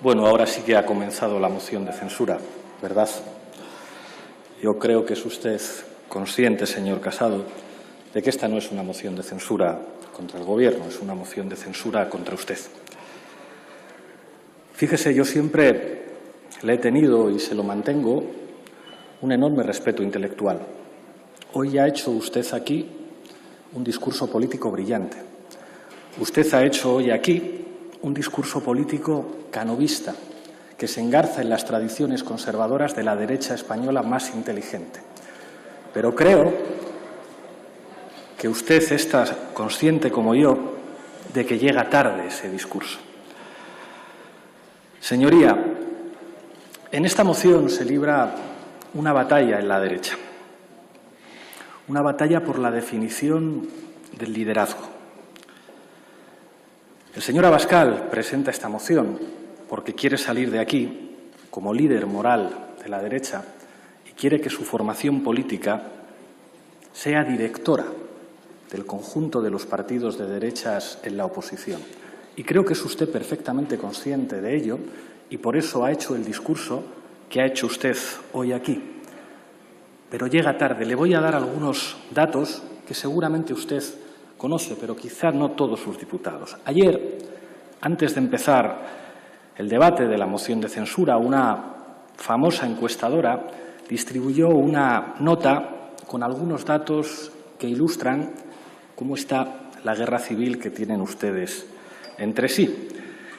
Bueno, ahora sí que ha comenzado la moción de censura, ¿verdad? Yo creo que es usted consciente, señor Casado, de que esta no es una moción de censura contra el Gobierno, es una moción de censura contra usted. Fíjese, yo siempre le he tenido y se lo mantengo un enorme respeto intelectual. Hoy ha hecho usted aquí un discurso político brillante. Usted ha hecho hoy aquí un discurso político canovista que se engarza en las tradiciones conservadoras de la derecha española más inteligente. Pero creo que usted está consciente, como yo, de que llega tarde ese discurso. Señoría, en esta moción se libra una batalla en la derecha, una batalla por la definición del liderazgo. El señor Abascal presenta esta moción porque quiere salir de aquí como líder moral de la derecha y quiere que su formación política sea directora del conjunto de los partidos de derechas en la oposición. Y creo que es usted perfectamente consciente de ello y por eso ha hecho el discurso que ha hecho usted hoy aquí. Pero llega tarde. Le voy a dar algunos datos que seguramente usted conoce, pero quizá no todos sus diputados. Ayer, antes de empezar el debate de la moción de censura, una famosa encuestadora distribuyó una nota con algunos datos que ilustran cómo está la guerra civil que tienen ustedes entre sí.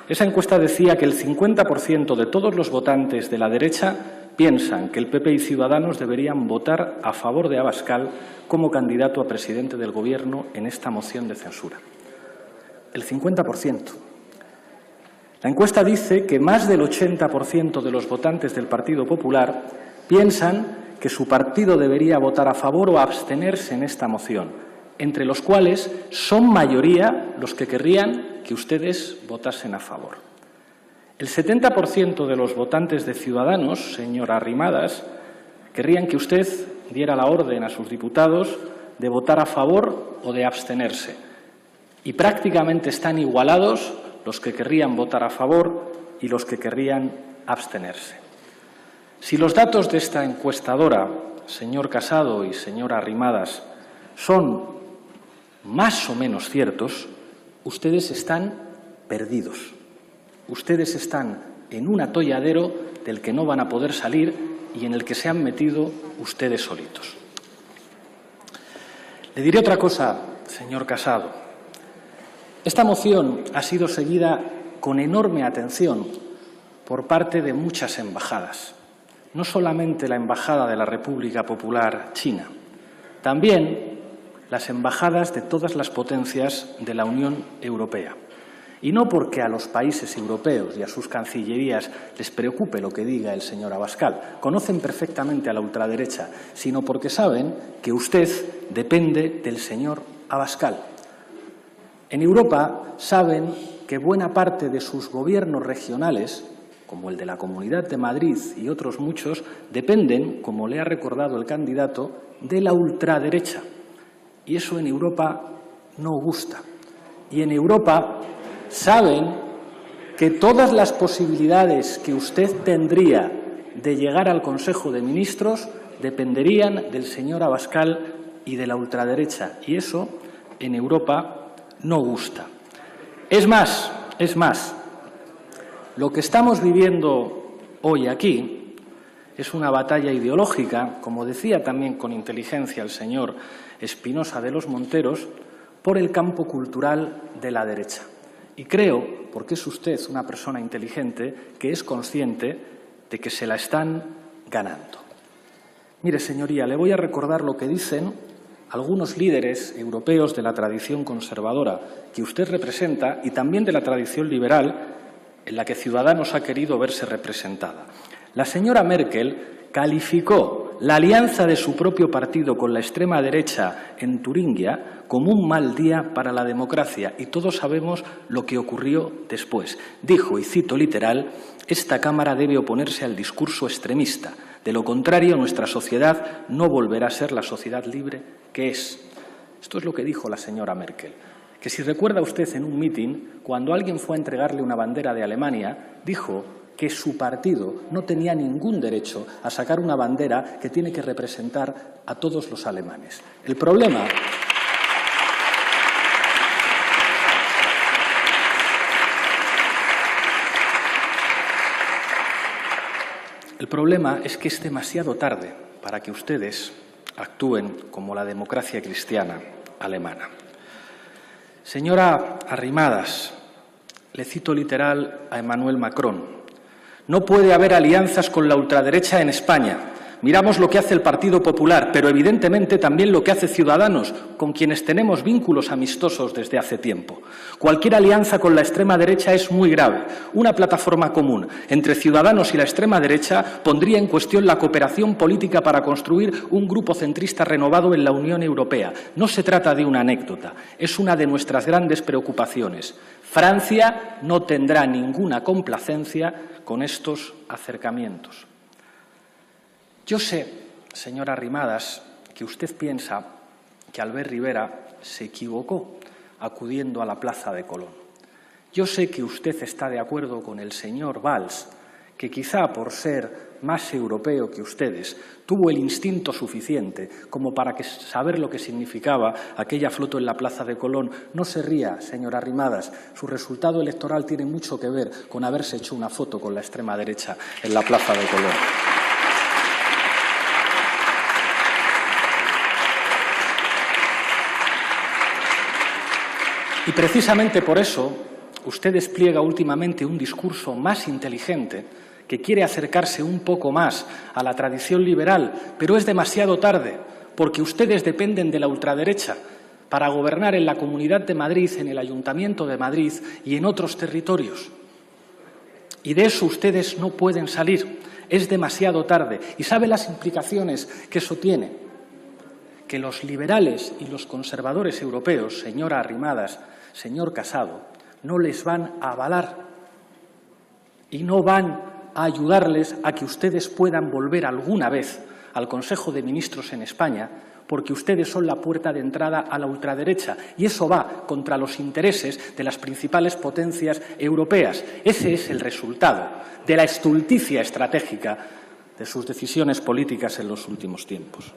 Esa encuesta decía que el 50% de todos los votantes de la derecha piensan que el PP y Ciudadanos deberían votar a favor de Abascal como candidato a presidente del Gobierno en esta moción de censura. El 50%. La encuesta dice que más del 80% de los votantes del Partido Popular piensan que su partido debería votar a favor o abstenerse en esta moción, entre los cuales son mayoría los que querrían que ustedes votasen a favor. El 70% de los votantes de Ciudadanos, señora Arrimadas, querrían que usted diera la orden a sus diputados de votar a favor o de abstenerse. Y prácticamente están igualados los que querrían votar a favor y los que querrían abstenerse. Si los datos de esta encuestadora, señor Casado y señora Arrimadas, son más o menos ciertos, ustedes están perdidos. Ustedes están en un atolladero del que no van a poder salir y en el que se han metido ustedes solitos. Le diré otra cosa, señor Casado. Esta moción ha sido seguida con enorme atención por parte de muchas embajadas, no solamente la Embajada de la República Popular China, también las embajadas de todas las potencias de la Unión Europea. Y no porque a los países europeos y a sus cancillerías les preocupe lo que diga el señor Abascal, conocen perfectamente a la ultraderecha, sino porque saben que usted depende del señor Abascal. En Europa saben que buena parte de sus gobiernos regionales, como el de la Comunidad de Madrid y otros muchos, dependen, como le ha recordado el candidato, de la ultraderecha. Y eso en Europa no gusta. Y en Europa saben que todas las posibilidades que usted tendría de llegar al Consejo de Ministros dependerían del señor Abascal y de la ultraderecha. Y eso en Europa no gusta. Es más, lo que estamos viviendo hoy aquí es una batalla ideológica, como decía también con inteligencia el señor Espinosa de los Monteros, por el campo cultural de la derecha. Y creo, porque es usted una persona inteligente, que es consciente de que se la están ganando. Mire, señoría, le voy a recordar lo que dicen algunos líderes europeos de la tradición conservadora que usted representa y también de la tradición liberal en la que Ciudadanos ha querido verse representada. La señora Merkel calificó la alianza de su propio partido con la extrema derecha en Turingia como un mal día para la democracia y todos sabemos lo que ocurrió después. Dijo, y cito literal, «Esta Cámara debe oponerse al discurso extremista. De lo contrario, nuestra sociedad no volverá a ser la sociedad libre que es». Esto es lo que dijo la señora Merkel. que si recuerda usted en un mitin, cuando alguien fue a entregarle una bandera de Alemania, dijo que su partido no tenía ningún derecho a sacar una bandera que tiene que representar a todos los alemanes. El problema es que es demasiado tarde para que ustedes actúen como la democracia cristiana alemana. Señora Arrimadas, le cito literal a Emmanuel Macron: no puede haber alianzas con la ultraderecha en España. Miramos lo que hace el Partido Popular, pero evidentemente también lo que hace Ciudadanos, con quienes tenemos vínculos amistosos desde hace tiempo. Cualquier alianza con la extrema derecha es muy grave. Una plataforma común entre Ciudadanos y la extrema derecha pondría en cuestión la cooperación política para construir un grupo centrista renovado en la Unión Europea. No se trata de una anécdota, es una de nuestras grandes preocupaciones. Francia no tendrá ninguna complacencia con estos acercamientos. Yo sé, señora Arrimadas, que usted piensa que Albert Rivera se equivocó acudiendo a la Plaza de Colón. Yo sé que usted está de acuerdo con el señor Valls, que quizá por ser más europeo que ustedes tuvo el instinto suficiente como para saber lo que significaba aquella foto en la Plaza de Colón. No se ría, señora Arrimadas, su resultado electoral tiene mucho que ver con haberse hecho una foto con la extrema derecha en la Plaza de Colón. Y precisamente por eso usted despliega últimamente un discurso más inteligente que quiere acercarse un poco más a la tradición liberal, pero es demasiado tarde, porque ustedes dependen de la ultraderecha para gobernar en la Comunidad de Madrid, en el Ayuntamiento de Madrid y en otros territorios. Y de eso ustedes no pueden salir, es demasiado tarde. ¿Y sabe las implicaciones que eso tiene? Que los liberales y los conservadores europeos, señora Arrimadas, señor Casado, no les van a avalar y no van a ayudarles a que ustedes puedan volver alguna vez al Consejo de Ministros en España, porque ustedes son la puerta de entrada a la ultraderecha y eso va contra los intereses de las principales potencias europeas. Ese es el resultado de la estulticia estratégica de sus decisiones políticas en los últimos tiempos.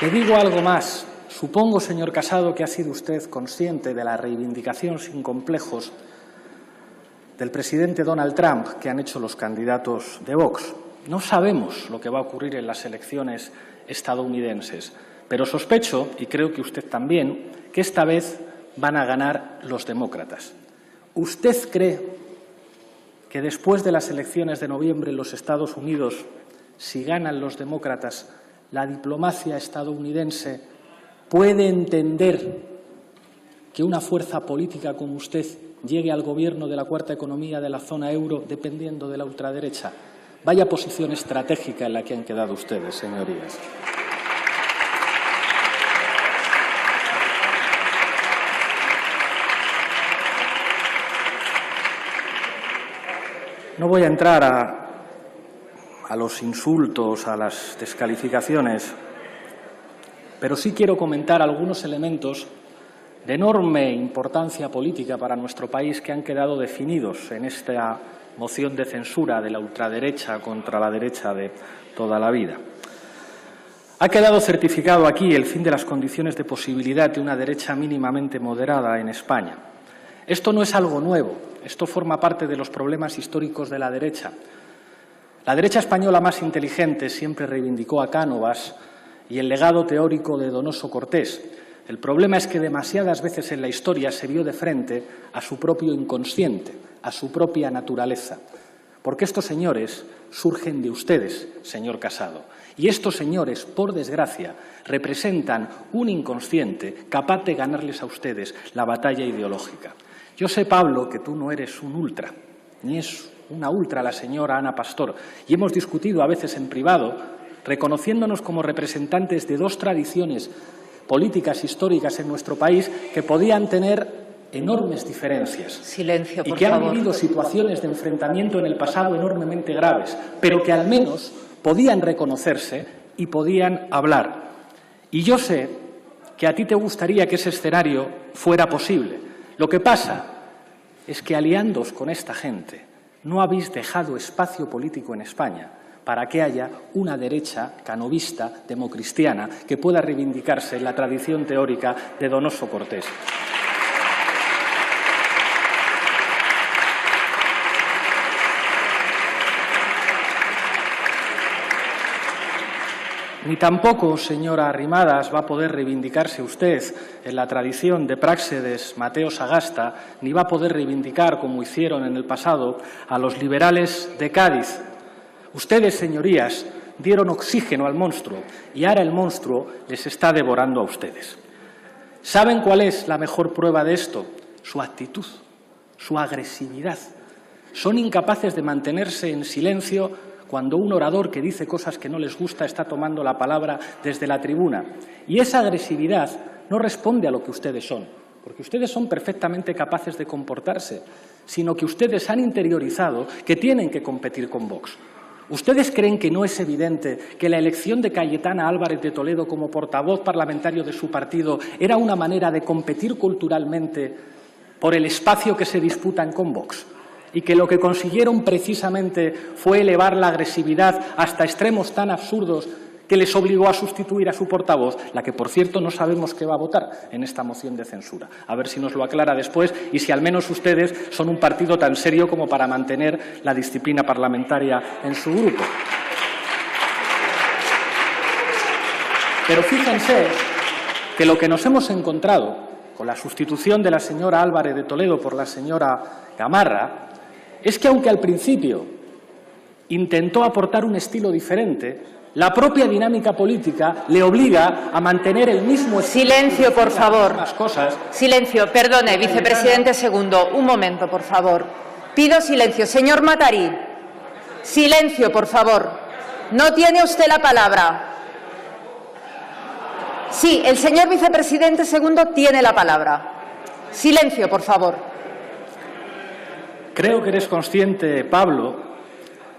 Le digo algo más. Supongo, señor Casado, que ha sido usted consciente de la reivindicación sin complejos del presidente Donald Trump que han hecho los candidatos de Vox. No sabemos lo que va a ocurrir en las elecciones estadounidenses, pero sospecho, y creo que usted también, que esta vez van a ganar los demócratas. ¿Usted cree que después de las elecciones de noviembre en los Estados Unidos, si ganan los demócratas, la diplomacia estadounidense puede entender que una fuerza política como usted llegue al gobierno de la cuarta economía de la zona euro dependiendo de la ultraderecha? Vaya posición estratégica en la que han quedado ustedes, señorías. No voy a entrar a los insultos, a las descalificaciones, pero sí quiero comentar algunos elementos de enorme importancia política para nuestro país que han quedado definidos en esta moción de censura de la ultraderecha contra la derecha de toda la vida. Ha quedado certificado aquí el fin de las condiciones de posibilidad de una derecha mínimamente moderada en España. Esto no es algo nuevo, esto forma parte de los problemas históricos de la derecha. La derecha española más inteligente siempre reivindicó a Cánovas y el legado teórico de Donoso Cortés. El problema es que demasiadas veces en la historia se vio de frente a su propio inconsciente, a su propia naturaleza. Porque estos señores surgen de ustedes, señor Casado. Y estos señores, por desgracia, representan un inconsciente capaz de ganarles a ustedes la batalla ideológica. Yo sé, Pablo, que tú no eres un ultra, ni es una ultra la señora Ana Pastor, y hemos discutido a veces en privado, reconociéndonos como representantes de dos tradiciones políticas históricas en nuestro país que podían tener enormes diferencias. Silencio, por y que favor. Han vivido situaciones de enfrentamiento en el pasado enormemente graves, pero que al menos podían reconocerse y podían hablar. Y yo sé que a ti te gustaría que ese escenario fuera posible. Lo que pasa es que aliándoos con esta gente no habéis dejado espacio político en España para que haya una derecha canovista, democristiana, que pueda reivindicarse en la tradición teórica de Donoso Cortés. Ni tampoco, señora Arrimadas, va a poder reivindicarse usted en la tradición de Práxedes Mateo Sagasta, ni va a poder reivindicar, como hicieron en el pasado, a los liberales de Cádiz. Ustedes, señorías, dieron oxígeno al monstruo y ahora el monstruo les está devorando a ustedes. ¿Saben cuál es la mejor prueba de esto? Su actitud, su agresividad. Son incapaces de mantenerse en silencio cuando un orador que dice cosas que no les gusta está tomando la palabra desde la tribuna. Y esa agresividad no responde a lo que ustedes son, porque ustedes son perfectamente capaces de comportarse, sino que ustedes han interiorizado que tienen que competir con Vox. ¿Ustedes creen que no es evidente que la elección de Cayetana Álvarez de Toledo como portavoz parlamentario de su partido era una manera de competir culturalmente por el espacio que se disputan con Vox? Y que lo que consiguieron precisamente fue elevar la agresividad hasta extremos tan absurdos que les obligó a sustituir a su portavoz, la que, por cierto, no sabemos qué va a votar en esta moción de censura. A ver si nos lo aclara después y si al menos ustedes son un partido tan serio como para mantener la disciplina parlamentaria en su grupo. Pero fíjense que lo que nos hemos encontrado con la sustitución de la señora Álvarez de Toledo por la señora Gamarra es que, aunque al principio intentó aportar un estilo diferente, la propia dinámica política le obliga a mantener el mismo estilo. Silencio, por favor. Cosas. Silencio, perdone, vicepresidente segundo. Un momento, por favor. Pido silencio. Señor Matarí, silencio, por favor. No tiene usted la palabra. Sí, el señor vicepresidente segundo tiene la palabra. Silencio, por favor. Creo que eres consciente, Pablo,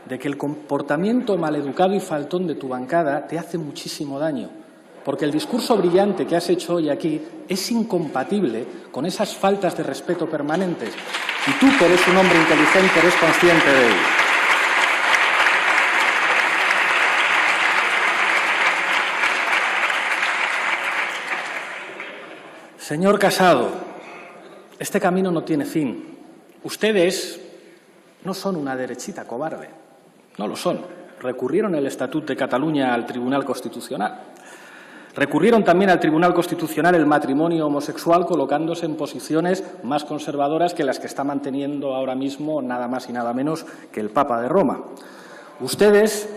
de que el comportamiento maleducado y faltón de tu bancada te hace muchísimo daño, porque el discurso brillante que has hecho hoy aquí es incompatible con esas faltas de respeto permanentes. Y tú, que eres un hombre inteligente, eres consciente de ello. Señor Casado, este camino no tiene fin. Ustedes no son una derechita cobarde. No lo son. Recurrieron el Estatut de Cataluña al Tribunal Constitucional. Recurrieron también al Tribunal Constitucional el matrimonio homosexual, colocándose en posiciones más conservadoras que las que está manteniendo ahora mismo nada más y nada menos que el Papa de Roma. Ustedes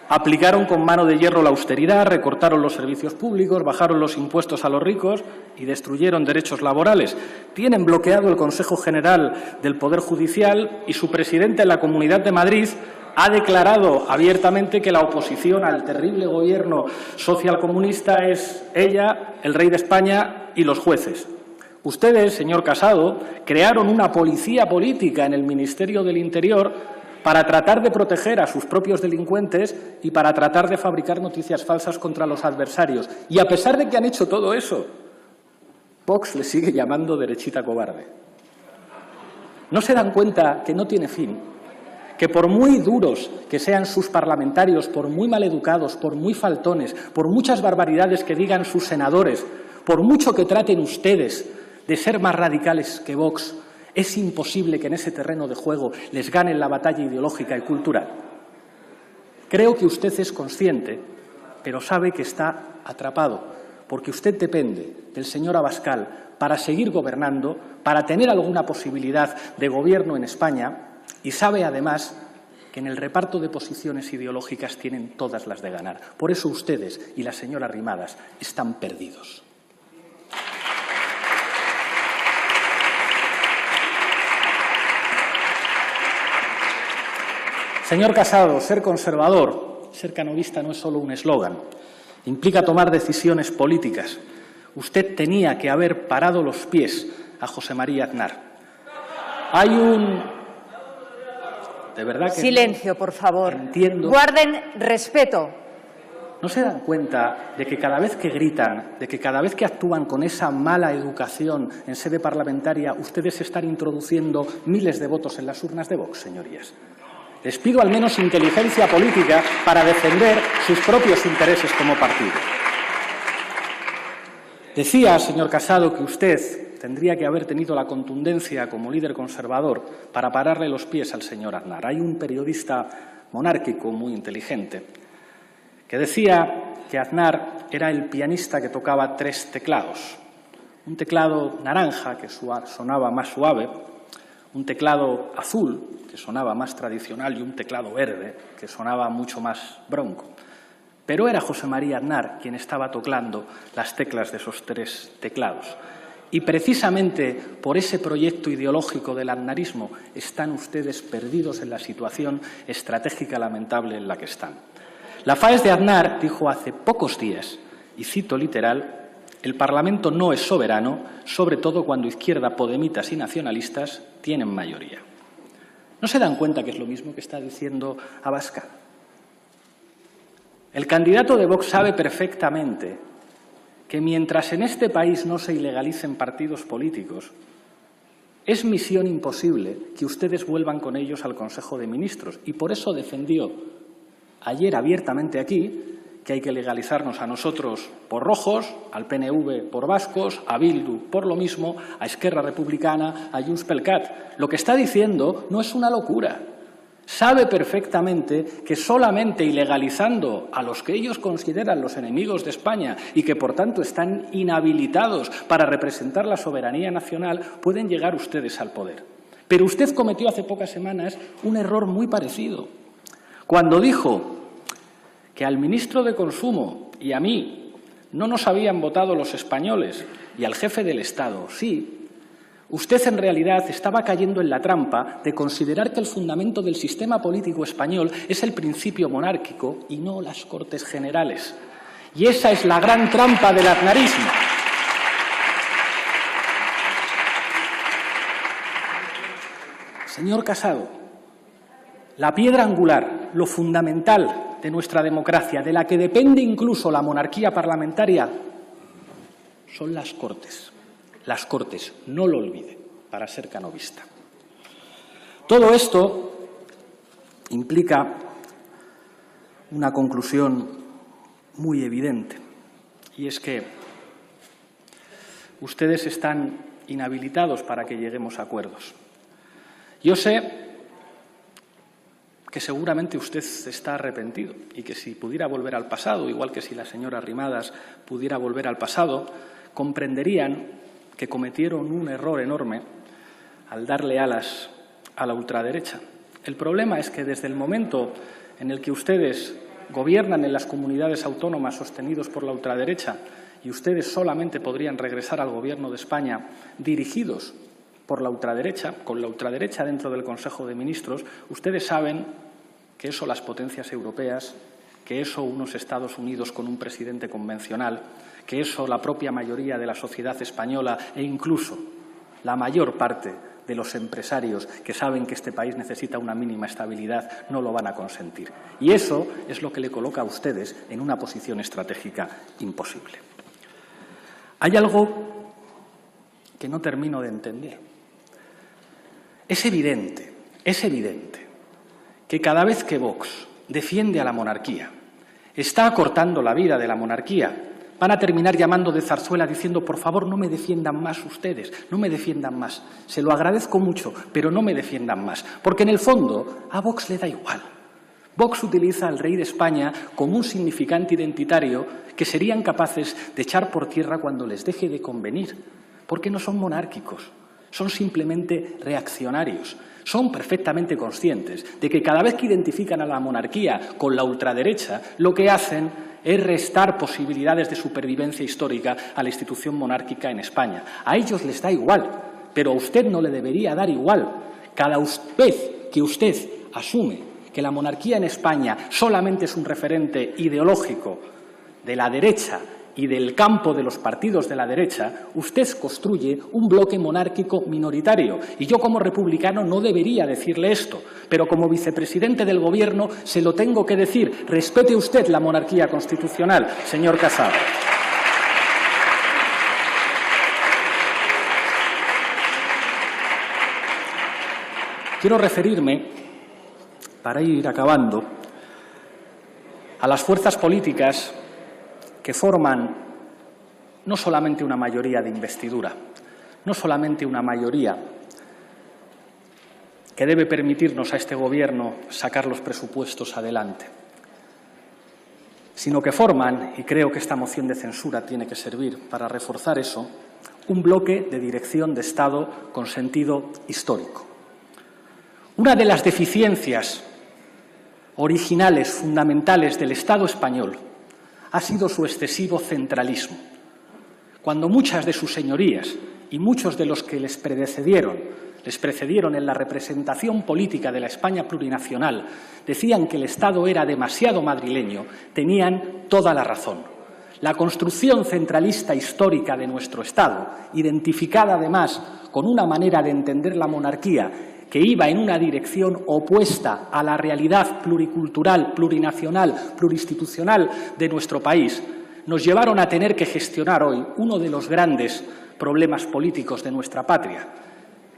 aplicaron con mano de hierro la austeridad, recortaron los servicios públicos, bajaron los impuestos a los ricos y destruyeron derechos laborales. Tienen bloqueado el Consejo General del Poder Judicial y su presidente en la Comunidad de Madrid ha declarado abiertamente que la oposición al terrible gobierno socialcomunista es ella, el rey de España y los jueces. Ustedes, señor Casado, crearon una policía política en el Ministerio del Interior para tratar de proteger a sus propios delincuentes y para tratar de fabricar noticias falsas contra los adversarios. Y a pesar de que han hecho todo eso, Vox le sigue llamando derechita cobarde. ¿No se dan cuenta que no tiene fin? Que por muy duros que sean sus parlamentarios, por muy maleducados, por muy faltones, por muchas barbaridades que digan sus senadores, por mucho que traten ustedes de ser más radicales que Vox, es imposible que en ese terreno de juego les ganen la batalla ideológica y cultural. Creo que usted es consciente, pero sabe que está atrapado, porque usted depende del señor Abascal para seguir gobernando, para tener alguna posibilidad de gobierno en España, y sabe además que en el reparto de posiciones ideológicas tienen todas las de ganar. Por eso ustedes y la señora Arrimadas están perdidos. Señor Casado, ser conservador, ser canovista no es solo un eslogan. Implica tomar decisiones políticas. Usted tenía que haber parado los pies a José María Aznar. de verdad que... Silencio, por favor. Entiendo. Guarden respeto. ¿No se dan cuenta de que cada vez que gritan, de que cada vez que actúan con esa mala educación en sede parlamentaria, ustedes están introduciendo miles de votos en las urnas de Vox, señorías? Les pido al menos inteligencia política para defender sus propios intereses como partido. Decía, señor Casado, que usted tendría que haber tenido la contundencia como líder conservador para pararle los pies al señor Aznar. Hay un periodista monárquico muy inteligente que decía que Aznar era el pianista que tocaba 3 teclados. Un teclado naranja, que sonaba más suave, un teclado azul, que sonaba más tradicional, y un teclado verde, que sonaba mucho más bronco. Pero era José María Aznar quien estaba tocando las teclas de esos 3 teclados. Y precisamente por ese proyecto ideológico del aznarismo están ustedes perdidos en la situación estratégica lamentable en la que están. La FAES de Aznar dijo hace pocos días, y cito literal, el Parlamento no es soberano, sobre todo cuando izquierda, podemitas y nacionalistas tienen mayoría. ¿No se dan cuenta que es lo mismo que está diciendo Abascal? El candidato de Vox sabe perfectamente que mientras en este país no se ilegalicen partidos políticos, es misión imposible que ustedes vuelvan con ellos al Consejo de Ministros. Y por eso defendió ayer abiertamente aquí que hay que legalizarnos a nosotros por rojos, al PNV por vascos, a Bildu por lo mismo, a Esquerra Republicana, a Junts pel Cat. Lo que está diciendo no es una locura. Sabe perfectamente que solamente ilegalizando a los que ellos consideran los enemigos de España y que, por tanto, están inhabilitados para representar la soberanía nacional, pueden llegar ustedes al poder. Pero usted cometió hace pocas semanas un error muy parecido, cuando dijo que al ministro de Consumo y a mí no nos habían votado los españoles y al jefe del Estado sí. Usted, en realidad, estaba cayendo en la trampa de considerar que el fundamento del sistema político español es el principio monárquico y no las Cortes Generales. Y esa es la gran trampa del aznarismo. Señor Casado, la piedra angular, lo fundamental de nuestra democracia, de la que depende incluso la monarquía parlamentaria, son las Cortes. Las Cortes, no lo olvide, para ser canovista. Todo esto implica una conclusión muy evidente, y es que ustedes están inhabilitados para que lleguemos a acuerdos. Yo sé que seguramente usted está arrepentido y que si pudiera volver al pasado, igual que si la señora Arrimadas pudiera volver al pasado, comprenderían que cometieron un error enorme al darle alas a la ultraderecha. El problema es que desde el momento en el que ustedes gobiernan en las comunidades autónomas sostenidos por la ultraderecha y ustedes solamente podrían regresar al Gobierno de España dirigidos por la ultraderecha, con la ultraderecha dentro del Consejo de Ministros, ustedes saben que eso las potencias europeas, que eso unos Estados Unidos con un presidente convencional, que eso la propia mayoría de la sociedad española e incluso la mayor parte de los empresarios que saben que este país necesita una mínima estabilidad no lo van a consentir. Y eso es lo que le coloca a ustedes en una posición estratégica imposible. Hay algo que no termino de entender. Es evidente que cada vez que Vox defiende a la monarquía, está acortando la vida de la monarquía, van a terminar llamando de zarzuela diciendo, por favor, no me defiendan más ustedes, no me defiendan más. Se lo agradezco mucho, pero no me defiendan más. Porque en el fondo a Vox le da igual. Vox utiliza al rey de España como un significante identitario que serían capaces de echar por tierra cuando les deje de convenir. Porque no son monárquicos, son simplemente reaccionarios. Son perfectamente conscientes de que cada vez que identifican a la monarquía con la ultraderecha, lo que hacen es restar posibilidades de supervivencia histórica a la institución monárquica en España. A ellos les da igual, pero a usted no le debería dar igual. Cada vez que usted asume que la monarquía en España solamente es un referente ideológico de la derecha y del campo de los partidos de la derecha, usted construye un bloque monárquico minoritario. Y yo, como republicano, no debería decirle esto, pero como vicepresidente del Gobierno se lo tengo que decir. Respete usted la monarquía constitucional, señor Casado. Quiero referirme, para ir acabando, a las fuerzas políticas que forman no solamente una mayoría de investidura, no solamente una mayoría que debe permitirnos a este Gobierno sacar los presupuestos adelante, sino que forman, y creo que esta moción de censura tiene que servir para reforzar eso, un bloque de dirección de Estado con sentido histórico. Una de las deficiencias originales, fundamentales del Estado español ha sido su excesivo centralismo. Cuando muchas de sus señorías y muchos de los que les precedieron en la representación política de la España plurinacional, decían que el Estado era demasiado madrileño, tenían toda la razón. La construcción centralista histórica de nuestro Estado, identificada además con una manera de entender la monarquía que iba en una dirección opuesta a la realidad pluricultural, plurinacional, plurinstitucional de nuestro país, nos llevaron a tener que gestionar hoy uno de los grandes problemas políticos de nuestra patria,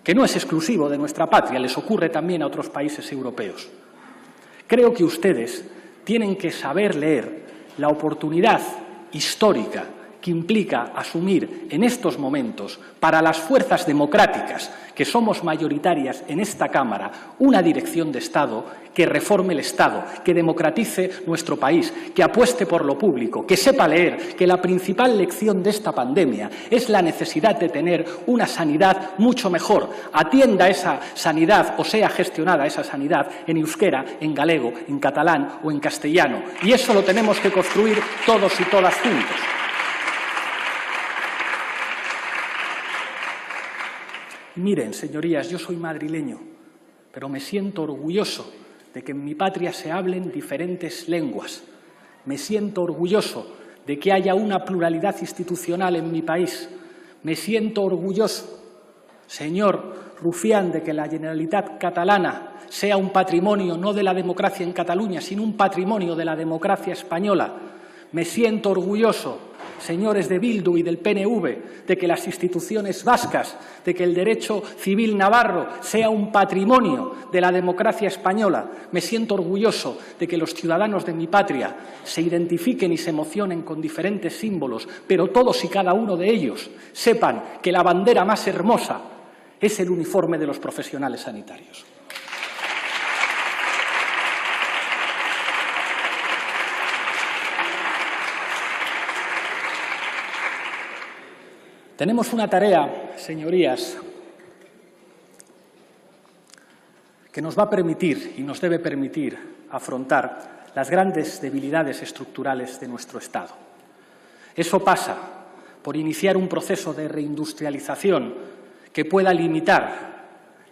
que no es exclusivo de nuestra patria, les ocurre también a otros países europeos. Creo que ustedes tienen que saber leer la oportunidad histórica que implica asumir en estos momentos, para las fuerzas democráticas que somos mayoritarias en esta Cámara, una dirección de Estado que reforme el Estado, que democratice nuestro país, que apueste por lo público, que sepa leer que la principal lección de esta pandemia es la necesidad de tener una sanidad mucho mejor. Atienda esa sanidad o sea gestionada esa sanidad en euskera, en galego, en catalán o en castellano. Y eso lo tenemos que construir todos y todas juntos. Miren, señorías, yo soy madrileño, pero me siento orgulloso de que en mi patria se hablen diferentes lenguas. Me siento orgulloso de que haya una pluralidad institucional en mi país. Me siento orgulloso, señor Rufián, de que la Generalitat catalana sea un patrimonio no de la democracia en Cataluña, sino un patrimonio de la democracia española. Me siento orgulloso, señores de Bildu y del PNV, de que las instituciones vascas, de que el derecho civil navarro sea un patrimonio de la democracia española. Me siento orgulloso de que los ciudadanos de mi patria se identifiquen y se emocionen con diferentes símbolos, pero todos y cada uno de ellos sepan que la bandera más hermosa es el uniforme de los profesionales sanitarios. Tenemos una tarea, señorías, que nos va a permitir y nos debe permitir afrontar las grandes debilidades estructurales de nuestro Estado. Eso pasa por iniciar un proceso de reindustrialización que pueda limitar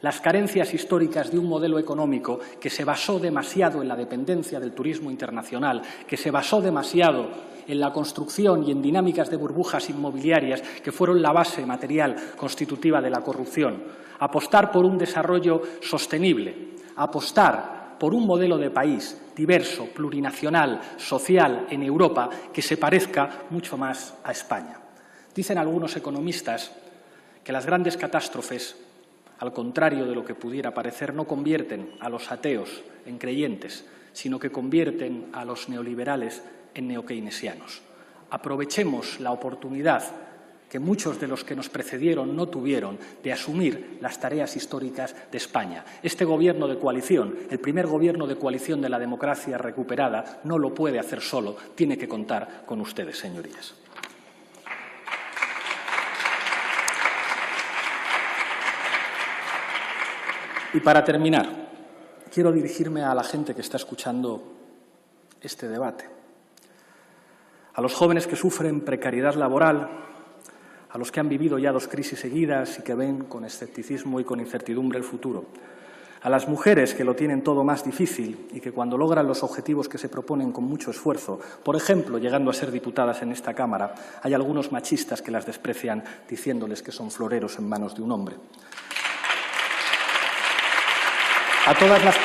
las carencias históricas de un modelo económico que se basó demasiado en la dependencia del turismo internacional, que se basó demasiado en la construcción y en dinámicas de burbujas inmobiliarias que fueron la base material constitutiva de la corrupción. Apostar por un desarrollo sostenible, apostar por un modelo de país diverso, plurinacional, social en Europa que se parezca mucho más a España. Dicen algunos economistas que las grandes catástrofes, al contrario de lo que pudiera parecer, no convierten a los ateos en creyentes, sino que convierten a los neoliberales en neokeynesianos. Aprovechemos la oportunidad que muchos de los que nos precedieron no tuvieron de asumir las tareas históricas de España. Este Gobierno de coalición, el primer Gobierno de coalición de la democracia recuperada, no lo puede hacer solo, tiene que contar con ustedes, señorías. Y para terminar, quiero dirigirme a la gente que está escuchando este debate. A los jóvenes que sufren precariedad laboral, a los que han vivido ya 2 crisis seguidas y que ven con escepticismo y con incertidumbre el futuro, A las mujeres que lo tienen todo más difícil y que cuando logran los objetivos que se proponen con mucho esfuerzo, por ejemplo, llegando a ser diputadas en esta Cámara, hay algunos machistas que las desprecian diciéndoles que son floreros en manos de un hombre. A todas las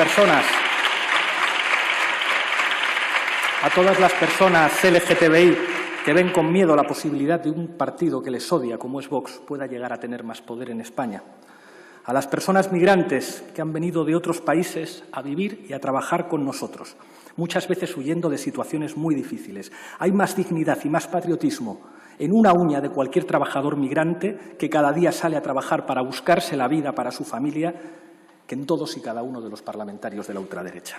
personas LGTBI que ven con miedo la posibilidad de un partido que les odia, como es Vox, pueda llegar a tener más poder en España. A las personas migrantes que han venido de otros países a vivir y a trabajar con nosotros, muchas veces huyendo de situaciones muy difíciles. Hay más dignidad y más patriotismo en una uña de cualquier trabajador migrante que cada día sale a trabajar para buscarse la vida para su familia que en todos y cada uno de los parlamentarios de la ultraderecha.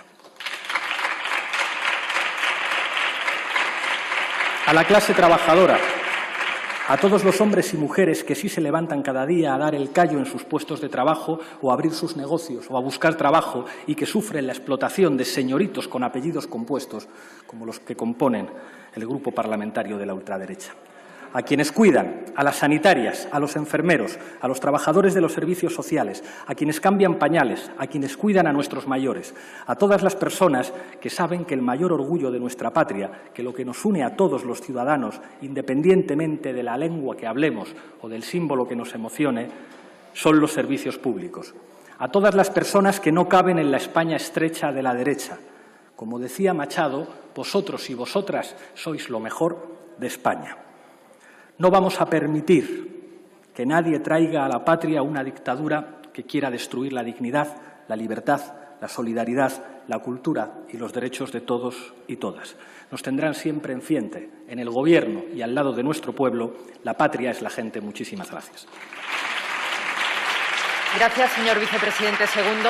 A la clase trabajadora, a todos los hombres y mujeres que sí se levantan cada día a dar el callo en sus puestos de trabajo o a abrir sus negocios o a buscar trabajo y que sufren la explotación de señoritos con apellidos compuestos, como los que componen el grupo parlamentario de la ultraderecha. A quienes cuidan, a las sanitarias, a los enfermeros, a los trabajadores de los servicios sociales, a quienes cambian pañales, a quienes cuidan a nuestros mayores, a todas las personas que saben que el mayor orgullo de nuestra patria, que lo que nos une a todos los ciudadanos, independientemente de la lengua que hablemos o del símbolo que nos emocione, son los servicios públicos. A todas las personas que no caben en la España estrecha de la derecha. Como decía Machado, vosotros y vosotras sois lo mejor de España. No vamos a permitir que nadie traiga a la patria una dictadura que quiera destruir la dignidad, la libertad, la solidaridad, la cultura y los derechos de todos y todas. Nos tendrán siempre en frente, en el Gobierno y al lado de nuestro pueblo. La patria es la gente. Muchísimas gracias. Gracias, señor vicepresidente segundo.